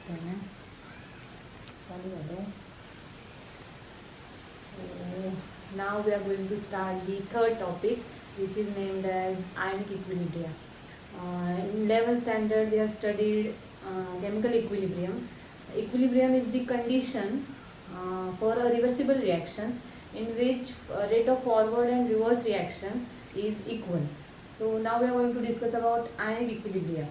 Then, so now we are going to start the third topic, which is named as ionic equilibria. In 11th standard, we have studied chemical equilibrium. Equilibrium is the condition for a reversible reaction in which rate of forward and reverse reaction is equal. So now we are going to discuss about ionic equilibria.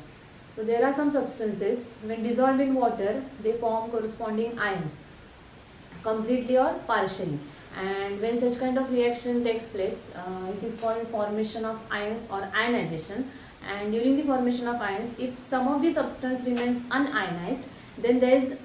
So there are some substances, when dissolved in water, they form corresponding ions, completely or partially. And when such kind of reaction takes place, it is called formation of ions or ionization. And during the formation of ions, if some of the substance remains unionized, then there is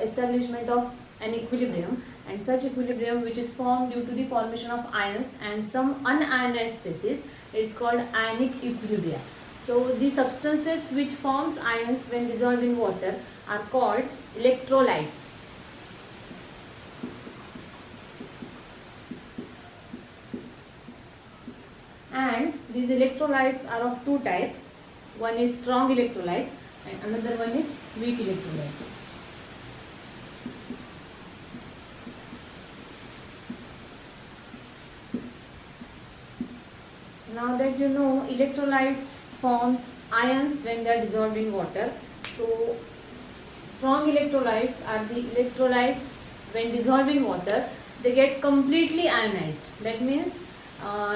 establishment of an equilibrium, and such equilibrium which is formed due to the formation of ions and some unionized species is called ionic equilibria. So the substances which forms ions when dissolved in water are called electrolytes. And these electrolytes are of two types. One is strong electrolyte and another one is weak electrolyte. Now that you know, electrolytes forms ions when they are dissolved in water. So strong electrolytes are the electrolytes when dissolved in water, they get completely ionized. That means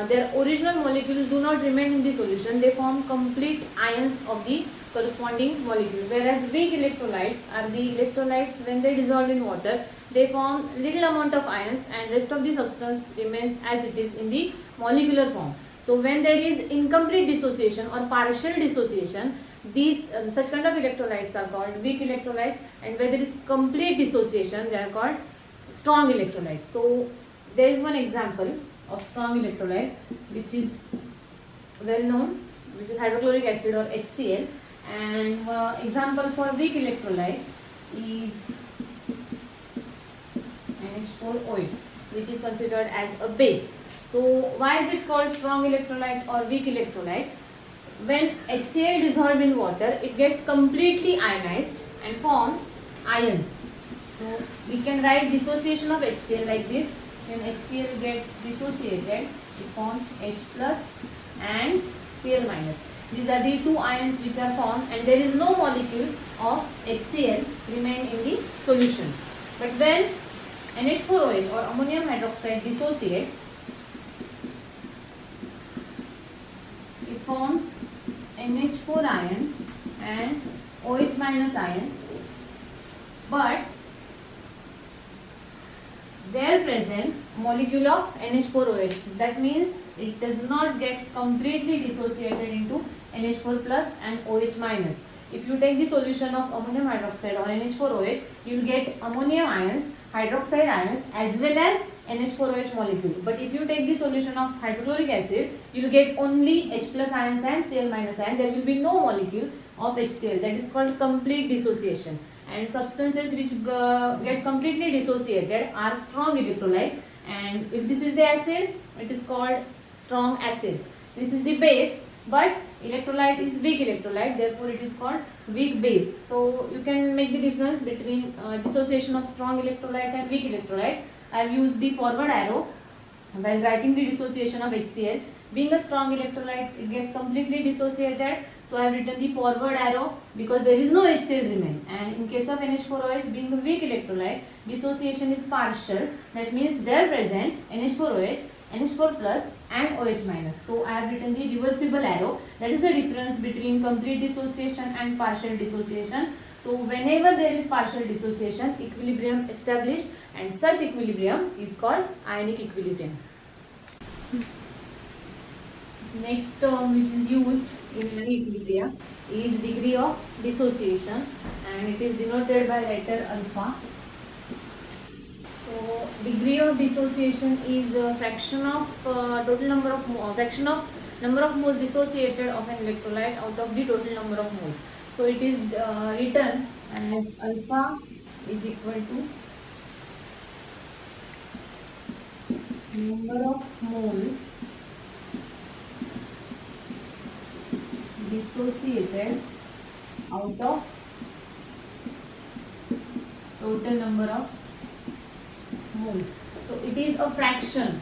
their original molecules do not remain in the solution, they form complete ions of the corresponding molecule. Whereas weak electrolytes are the electrolytes when they dissolve in water, they form little amount of ions and rest of the substance remains as it is in the molecular form. So when there is incomplete dissociation or partial dissociation, these such kind of electrolytes are called weak electrolytes, and where there is complete dissociation, they are called strong electrolytes. So there is one example of strong electrolyte which is well known, which is hydrochloric acid or HCl, and example for weak electrolyte is NH4OH, which is considered as a base. So why is it called strong electrolyte or weak electrolyte? When HCl dissolved in water, it gets completely ionized and forms ions. So we can write dissociation of HCl like this. When HCl gets dissociated, it forms H plus and Cl minus. These are the two ions which are formed, and there is no molecule of HCl remain in the solution. But when NH4OH or ammonium hydroxide dissociates, it forms NH4 ion and OH minus ion, but there present molecule of NH4OH. That means it does not get completely dissociated into NH4 plus and OH minus. If you take the solution of ammonium hydroxide or NH4OH, you will get ammonium ions, hydroxide ions as well as NH4OH molecule. But if you take the solution of hydrochloric acid, you will get only H plus ions and Cl minus ion. There will be no molecule of HCl. That is called complete dissociation. And substances which gets completely dissociated are strong electrolyte. And if this is the acid, it is called strong acid. This is the base, but electrolyte is weak electrolyte, therefore it is called weak base. So you can make the difference between dissociation of strong electrolyte and weak electrolyte. I have used the forward arrow while writing the dissociation of HCl. Being a strong electrolyte, it gets completely dissociated. So I have written the forward arrow because there is no HCl remain. And in case of NH4OH being a weak electrolyte, dissociation is partial. That means there present NH4OH, NH4 plus and OH minus. So I have written the reversible arrow. That is the difference between complete dissociation and partial dissociation. So whenever there is partial dissociation, equilibrium established, and such equilibrium is called ionic equilibrium. Next term which is used in equilibria is degree of dissociation, and it is denoted by letter alpha. So degree of dissociation is a fraction of number of moles dissociated of an electrolyte out of the total number of moles. So it is written as alpha is equal to number of moles dissociated out of total number of moles. So it is a fraction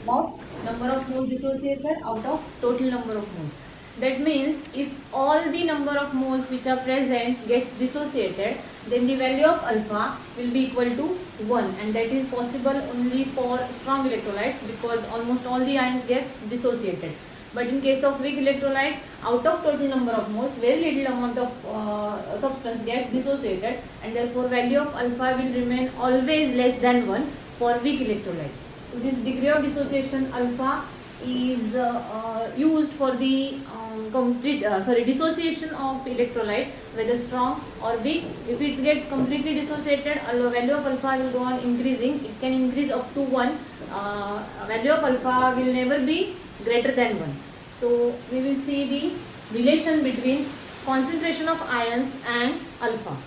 of number of moles dissociated out of total number of moles. That means if all the number of moles which are present gets dissociated, then the value of alpha will be equal to 1, and that is possible only for strong electrolytes because almost all the ions gets dissociated. But in case of weak electrolytes, out of total number of moles, very little amount of substance gets dissociated, and therefore value of alpha will remain always less than 1 for weak electrolyte. So this degree of dissociation alpha is used for the dissociation of electrolyte, whether strong or weak. If it gets completely dissociated, value of alpha will go on increasing. It can increase up to 1. Value of alpha will never be greater than 1. So we will see the relation between concentration of ions and alpha.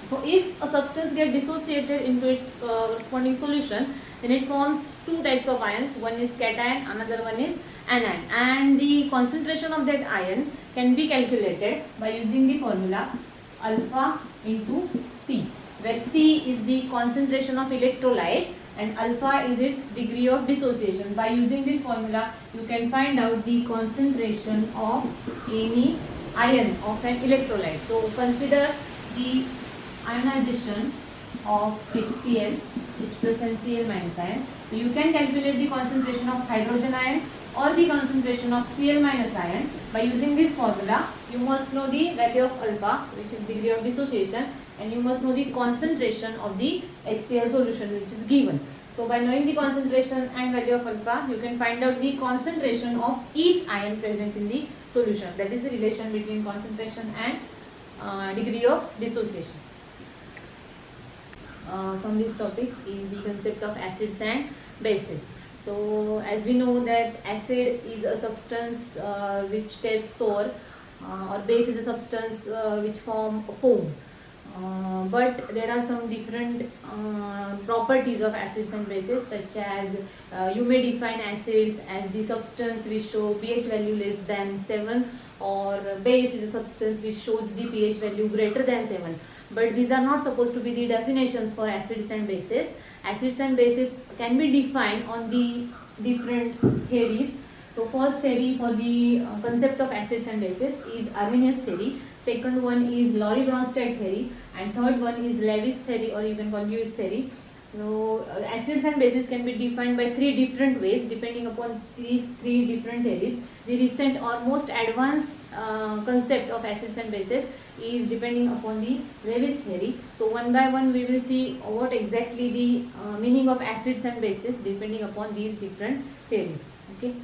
So if a substance gets dissociated into its corresponding solution, then it forms two types of ions. One is cation, another one is anion, and the concentration of that ion can be calculated by using the formula alpha into C, where C is the concentration of electrolyte and alpha is its degree of dissociation. By using this formula, you can find out the concentration of any ion of an electrolyte. So consider the ionization of HCl, H plus and Cl minus ion. So you can calculate the concentration of hydrogen ion or the concentration of Cl minus ion. By using this formula, you must know the value of alpha, which is degree of dissociation, and you must know the concentration of the HCl solution, which is given. So by knowing the concentration and value of alpha, you can find out the concentration of each ion present in the solution. That is the relation between concentration and degree of dissociation. From this topic is the concept of acids and bases. So as we know that acid is a substance which tastes sour, or base is a substance which form foam. But there are some different properties of acids and bases, such as you may define acids as the substance which show pH value less than 7, or base is a substance which shows the pH value greater than 7. But these are not supposed to be the definitions for acids and bases. Acids and bases can be defined on the different theories. So first theory for the concept of acids and bases is Arrhenius theory. Second one is Lowry-Bronsted theory, and third one is Lewis theory, or even called Lewis theory. So acids and bases can be defined by three different ways depending upon these three different theories. The recent or most advanced concept of acids and bases is depending upon the Lewis theory. So one by one we will see what exactly the meaning of acids and bases depending upon these different theories. Okay.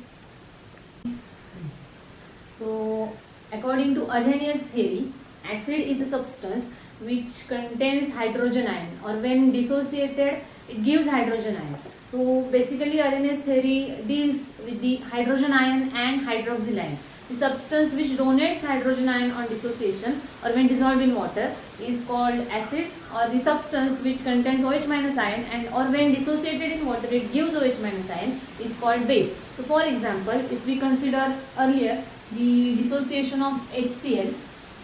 So according to Arrhenius theory, acid is a substance which contains hydrogen ion, or when dissociated it gives hydrogen ion. So basically Arrhenius theory deals with the hydrogen ion and hydroxyl ion. The substance which donates hydrogen ion on dissociation or when dissolved in water is called acid, or the substance which contains OH minus ion and or when dissociated in water it gives OH minus ion is called base. So for example, if we consider earlier the dissociation of HCl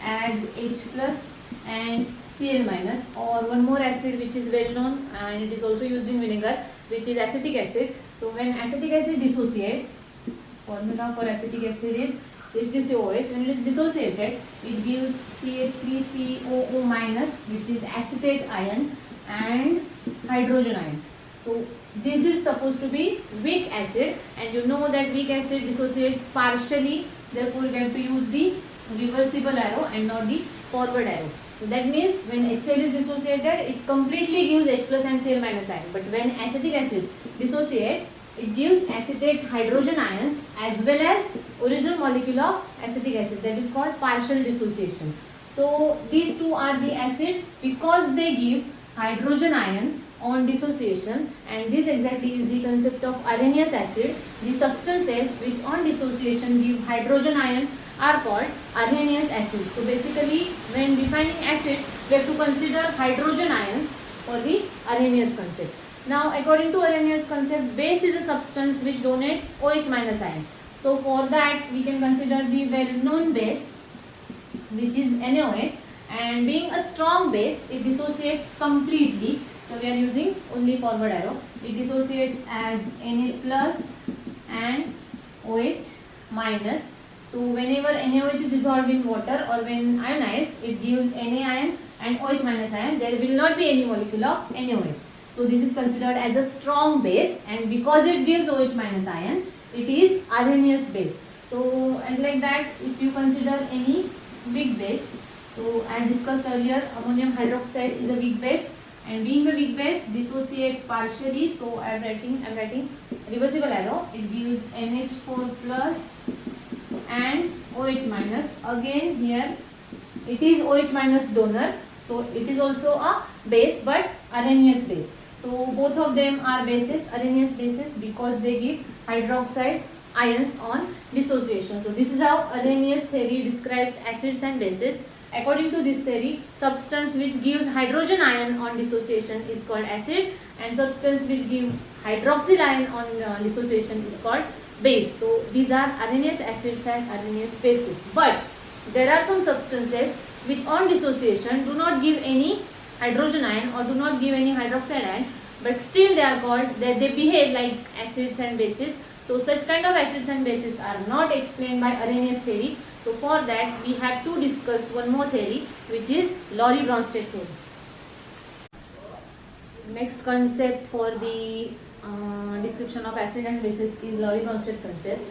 as H plus and Cl minus, or one more acid which is well known and it is also used in vinegar, which is acetic acid. So when acetic acid dissociates, formula for acetic acid is H2COH. When it is dissociated, it gives CH3COO minus, which is acetate ion and hydrogen ion. So this is supposed to be weak acid, and you know that weak acid dissociates partially, therefore you have to use the reversible arrow and not the forward arrow. So that means when HCl is dissociated, it completely gives H plus and Cl minus ion, but when acetic acid dissociates, it gives acetate hydrogen ions as well as original molecule of acetic acid, that is called partial dissociation. So these two are the acids because they give hydrogen ion on dissociation, and this exactly is the concept of Arrhenius acid. The substances which on dissociation give hydrogen ion are called Arrhenius acids. So basically when defining acids, we have to consider hydrogen ions for the Arrhenius concept. Now according to Arrhenius concept, base is a substance which donates OH minus ion. So for that we can consider the well known base, which is NaOH, and being a strong base, it dissociates completely. So we are using only forward arrow. It dissociates as Na plus and OH minus. So whenever NaOH is dissolved in water or when ionized, it gives Na ion and OH minus ion. There will not be any molecule of NaOH. So this is considered as a strong base, and because it gives OH minus ion, it is Arrhenius base. So as like that, if you consider any weak base, so as discussed earlier, ammonium hydroxide is a weak base, and being a weak base dissociates partially. So I am writing reversible arrow. It gives NH4 plus and OH minus. Again here it is OH minus donor, so it is also a base but Arrhenius base. So both of them are bases, Arrhenius bases, because they give hydroxide ions on dissociation. So this is how Arrhenius theory describes acids and bases. According to this theory, substance which gives hydrogen ion on dissociation is called acid, and substance which gives hydroxyl ion on dissociation is called base. So these are Arrhenius acids and Arrhenius bases. But there are some substances which on dissociation do not give any hydrogen ion or do not give any hydroxide ion, but still they are called, they behave like acids and bases. So such kind of acids and bases are not explained by Arrhenius theory. So for that we have to discuss one more theory, which is Lorry-Bronsted theory. Next concept for the description of acid and bases is Lorry-Bronsted concept.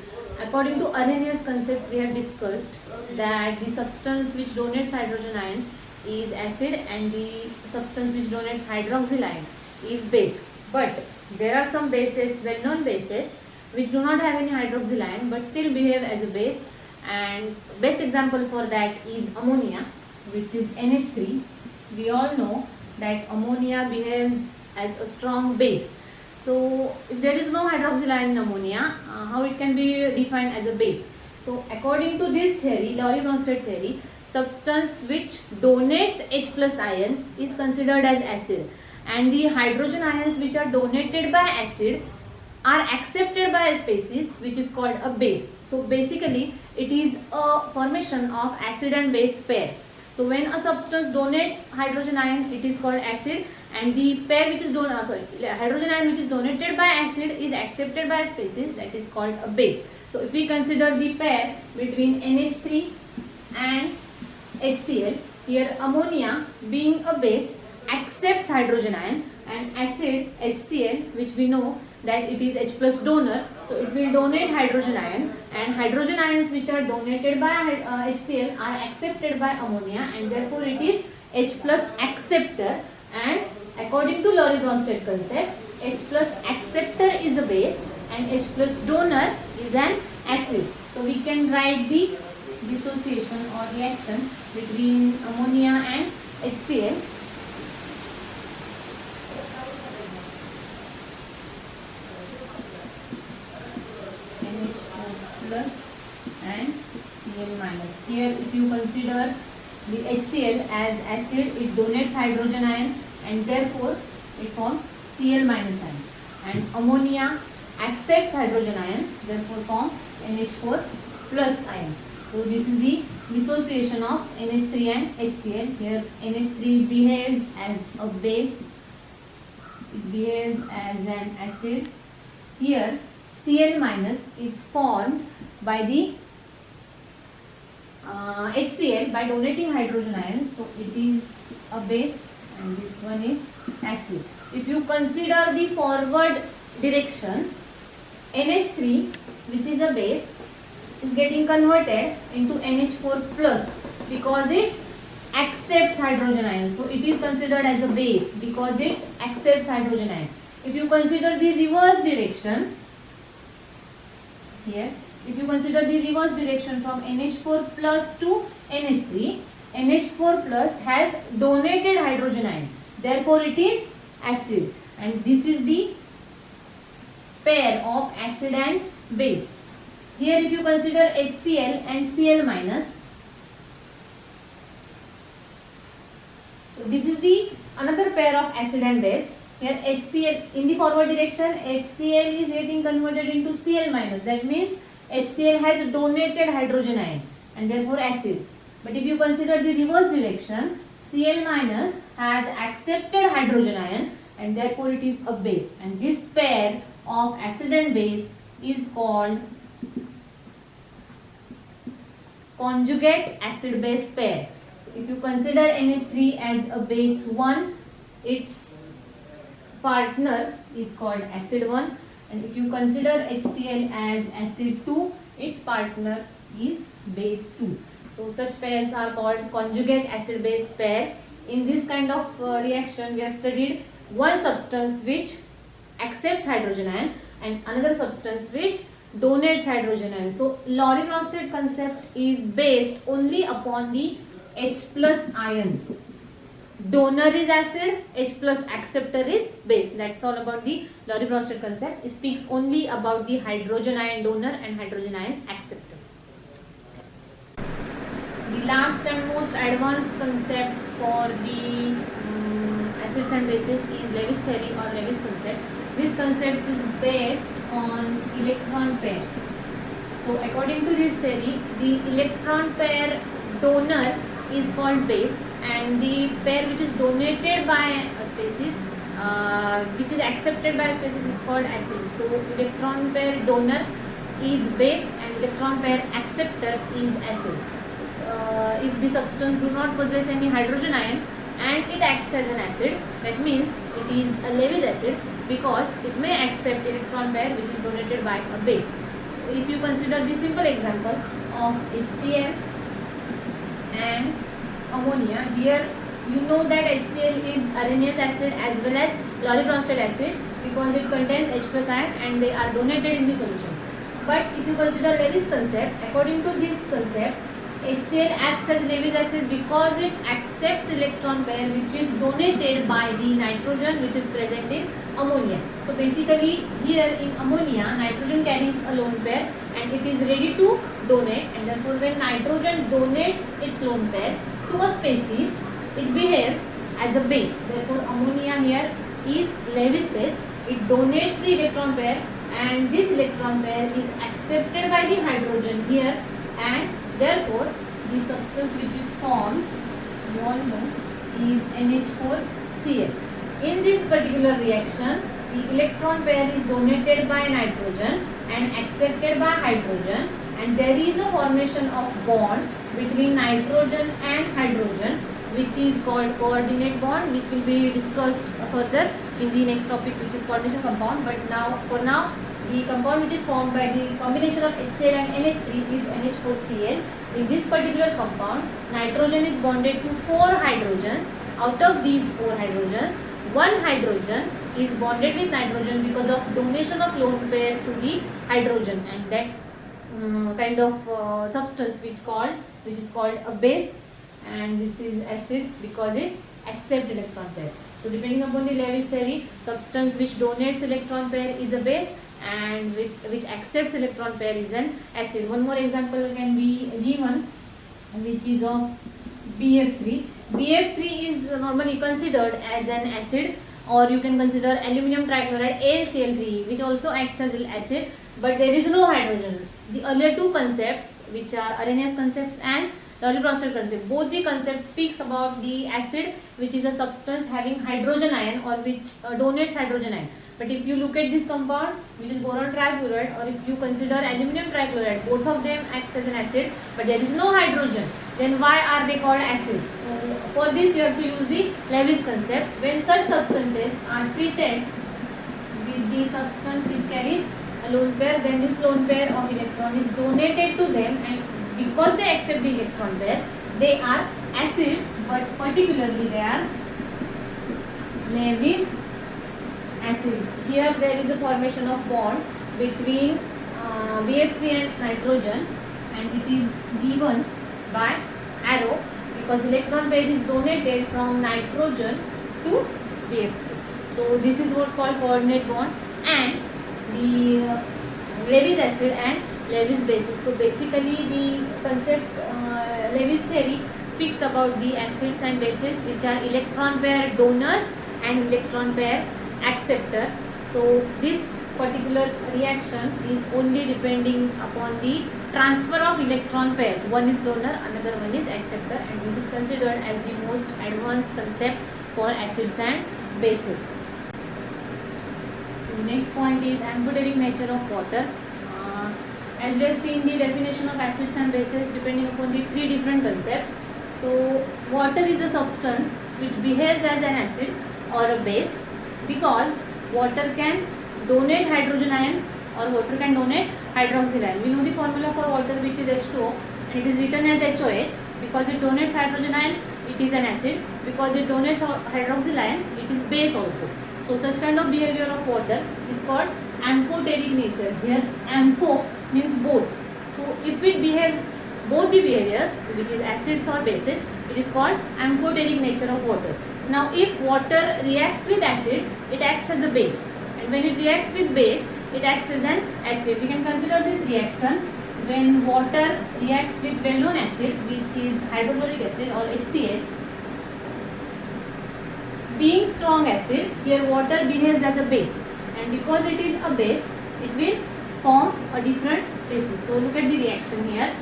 According to Arrhenius concept, we have discussed that the substance which donates hydrogen ion is acid and the substance which donates hydroxyl ion is base. But there are some bases, well-known bases, which do not have any hydroxyl ion but still behave as a base, and best example for that is ammonia, which is NH3. We all know that ammonia behaves as a strong base. So if there is no hydroxyl ion in ammonia, how it can be defined as a base? So according to this theory, Lorry-Bronsted theory, substance which donates H plus ion is considered as acid, and the hydrogen ions which are donated by acid are accepted by a species which is called a base. So basically it is a formation of acid and base pair. So when a substance donates hydrogen ion, it is called acid, and the pair which is hydrogen ion which is donated by acid is accepted by a species, that is called a base. So if we consider the pair between NH3 and HCl, here ammonia being a base accepts hydrogen ion, and acid HCl, which we know that it is H plus donor, so it will donate hydrogen ion, and hydrogen ions which are donated by HCl are accepted by ammonia, and therefore it is H plus acceptor. And according to Lorry-Bronsted concept, H plus acceptor is a base and H plus donor is an acid. So we can write the dissociation or reaction between ammonia and HCl. Plus and Cl minus. Here if you consider the HCl as acid, it donates hydrogen ion and therefore it forms Cl minus ion, and ammonia accepts hydrogen ion, therefore forms NH4 plus ion. So this is the dissociation of NH3 and HCl. Here NH3 behaves as a base, it behaves as an acid. Here Cl minus is formed by the HCl by donating hydrogen ions, so it is a base and this one is acid. If you consider the forward direction, NH3, which is a base, is getting converted into NH4 plus because it accepts hydrogen ions. So it is considered as a base because it accepts hydrogen ion. If you consider the reverse direction, here if you consider the reverse direction from NH4 plus to NH3, NH4 plus has donated hydrogen ion, therefore it is acid, and this is the pair of acid and base. Here if you consider HCl and Cl minus, so this is the another pair of acid and base. Here HCl in the forward direction, HCl is getting converted into Cl minus, that means HCl has donated hydrogen ion and therefore acid. But if you consider the reverse direction, Cl minus has accepted hydrogen ion and therefore it is a base, and this pair of acid and base is called conjugate acid base pair. If you consider NH3 as a base 1, its partner is called acid 1, and if you consider HCl as acid 2, its partner is base 2. So such pairs are called conjugate acid base pair. In this kind of reaction, we have studied one substance which accepts hydrogen ion and another substance which donates hydrogen ion. So Lorentz concept is based only upon the H plus ion. Donor is acid, H plus acceptor is base. That's all about the Lorentz concept. It speaks only about the hydrogen ion donor and hydrogen ion acceptor. The last and most advanced concept for the acids and bases is Lewis theory or Lewis concept. This concept is based on electron pair. So according to this theory, the electron pair donor is called base, and the pair which is donated by a species, which is accepted by a species, is called acid. So electron pair donor is base and electron pair acceptor is acid. If the substance do not possess any hydrogen ion and it acts as an acid, that means it is a Lewis acid because it may accept electron pair which is donated by a base. So if you consider the simple example of HCl and ammonia, here you know that HCl is Arrhenius acid as well as Lorentz acid because it contains H plus ion and they are donated in the solution. But if you consider Lewis concept, according to this concept, HCl acts as Lewis acid because it accepts electron pair which is donated by the nitrogen which is present in ammonia. So basically here in ammonia, nitrogen carries a lone pair and it is ready to donate, and therefore when nitrogen donates its lone pair to a species, it behaves as a base. Therefore ammonia here is Lewis base. It donates the electron pair and this electron pair is accepted by the hydrogen here, and therefore the substance which is formed, you all know, is NH4Cl. In this particular reaction, the electron pair is donated by nitrogen and accepted by hydrogen, and there is a formation of bond between nitrogen and hydrogen which is called coordinate bond, which will be discussed further in the next topic, which is coordination compound. But now, for now, the compound which is formed by the combination of HCl and NH3 is NH4Cl. In this particular compound, nitrogen is bonded to 4 hydrogens. Out of these 4 hydrogens, 1 hydrogen is bonded with nitrogen because of donation of lone pair to the hydrogen, and that kind of substance which is called a base, and this is acid because it's accept electron pair. So depending upon the Lewis theory, substance which donates electron pair is a base and which accepts electron pair is an acid. One more example can be given, which is of BF3. BF3 is normally considered as an acid, or you can consider aluminum trichloride AlCl3, which also acts as an acid, but there is no hydrogen. The earlier two concepts, which are Arrhenius concepts and Lorentz concept, both the concepts speaks about the acid which is a substance having hydrogen ion or which donates hydrogen ion. But if you look at this compound, which is boron trifluoride, or if you consider aluminum trichloride, both of them acts as an acid, but there is no hydrogen. Then why are they called acids? For this you have to use the Lewis concept. When such substances are treated with the substance which carries a lone pair, then this lone pair of electron is donated to them, and because they accept the electron pair, they are acids, but particularly they are Lewis acids. Here there is a formation of bond between BF3 and nitrogen, and it is given by arrow because electron pair is donated from nitrogen to BF3. So this is what called coordinate bond, and the Lewis acid and Lewis bases. So basically the concept Lewis theory speaks about the acids and bases which are electron pair donors and electron pair acceptor. So this particular reaction is only depending upon the transfer of electron pairs. One is donor, another one is acceptor, and this is considered as the most advanced concept for acids and bases. The next point is amphoteric nature of water. As we have seen the definition of acids and bases depending upon the three different concepts. So water is a substance which behaves as an acid or a base because water can donate hydrogen ion or water can donate hydroxyl ion. We know the formula for water, which is H2O, and it is written as HOH because it donates hydrogen ion, it is an acid. Because it donates hydroxyl ion, it is base also. So such kind of behavior of water is called amphoteric nature. Here ampho means both. So if it behaves both the behaviors, which is acids or bases, it is called amphoteric nature of water. Now if water reacts with acid, it acts as a base, and when it reacts with base, it acts as an acid. We can consider this reaction when water reacts with well-known acid, which is hydrochloric acid or HCl. Being strong acid, here water behaves as a base, and because it is a base, it will form a different species. So look at the reaction here.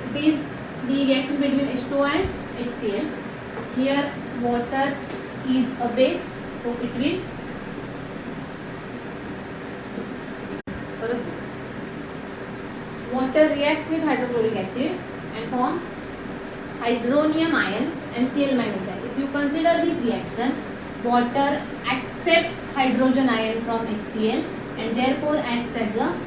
It is the reaction between H2O and HCl. Here water is a base, so it will water reacts with hydrochloric acid and forms hydronium ion and Cl minus ion. If you consider this reaction, water accepts hydrogen ion from HCl and therefore acts as a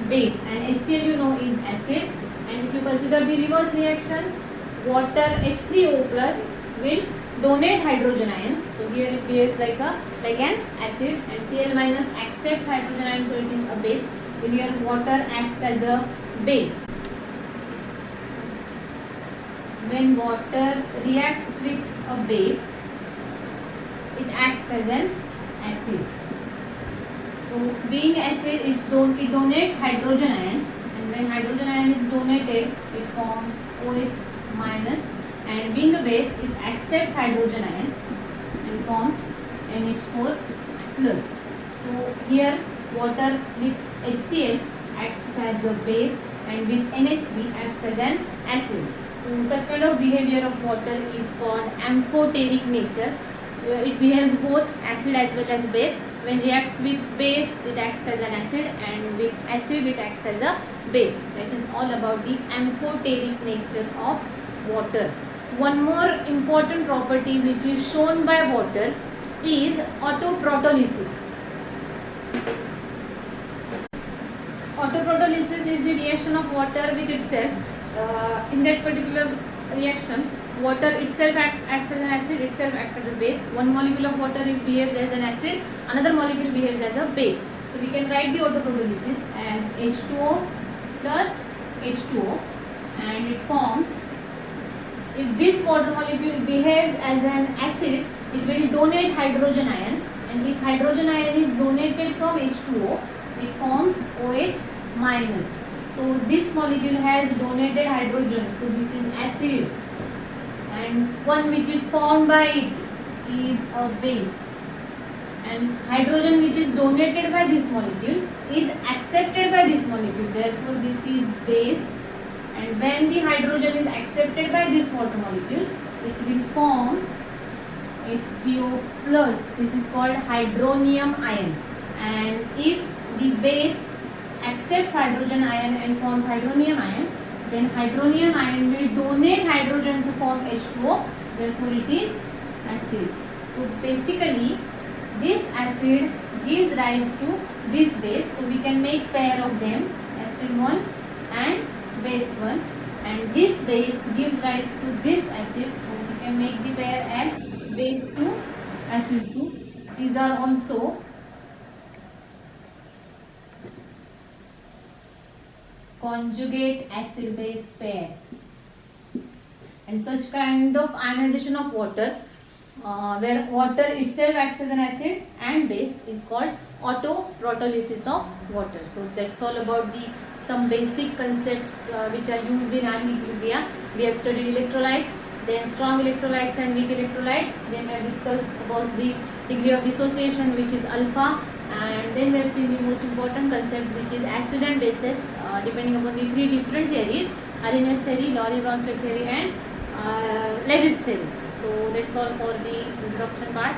base, and HCl you know is acid. And if you consider the reverse reaction, water H3O plus will donate hydrogen ion. So here it behaves like an acid, and Cl minus accepts hydrogen ion, so it is a base. So here water acts as a base. When water reacts with a base, it acts as an acid. So being acid, it donates hydrogen ion, and when hydrogen ion is donated, it forms OH minus, and being a base, it accepts hydrogen ion and forms NH4 plus. So here water with HCl acts as a base, and with NH3 acts as an acid. So such kind of behavior of water is called amphoteric nature. It behaves both acid as well as base. When reacts with base, it acts as an acid, and with acid it acts as a base. That is all about the amphoteric nature of water. One more important property which is shown by water is autoprotolysis. Autoprotolysis is the reaction of water with itself. In that particular reaction, water itself acts as an acid, itself acts as a base. One molecule of water behaves as an acid, another molecule behaves as a base. So we can write the autoprotolysis as H2O plus H2O, and it forms, if this water molecule behaves as an acid, it will donate hydrogen ion, and if hydrogen ion is donated from H2O, it forms OH minus. So this molecule has donated hydrogen, so this is acid, and one which is formed by it is a base, and hydrogen which is donated by this molecule is accepted by this molecule, therefore this is base, and when the hydrogen is accepted by this water molecule, it will form H3O plus. This is called hydronium ion, and if the base accepts hydrogen ion and forms hydronium ion, then hydronium ion will donate hydrogen to form H2O, therefore it is acid. So basically this acid gives rise to this base, so we can make pair of them, acid 1 and base 1, and this base gives rise to this acid, so we can make the pair as base 2 acid 2. These are also conjugate acid base pairs. And such kind of ionization of water where water itself acts as an acid and base is called autoprotolysis of water. So that's all about the some basic concepts which are used in ion equilibria. We have studied electrolytes, then strong electrolytes and weak electrolytes. Then we have discussed about the degree of dissociation, which is alpha, And then we have seen the most important concept, which is acid and bases, depending upon the three different theories: Arrhenius theory, Lowry-Bronsted theory, and Lewis theory. So that's all for the introduction part.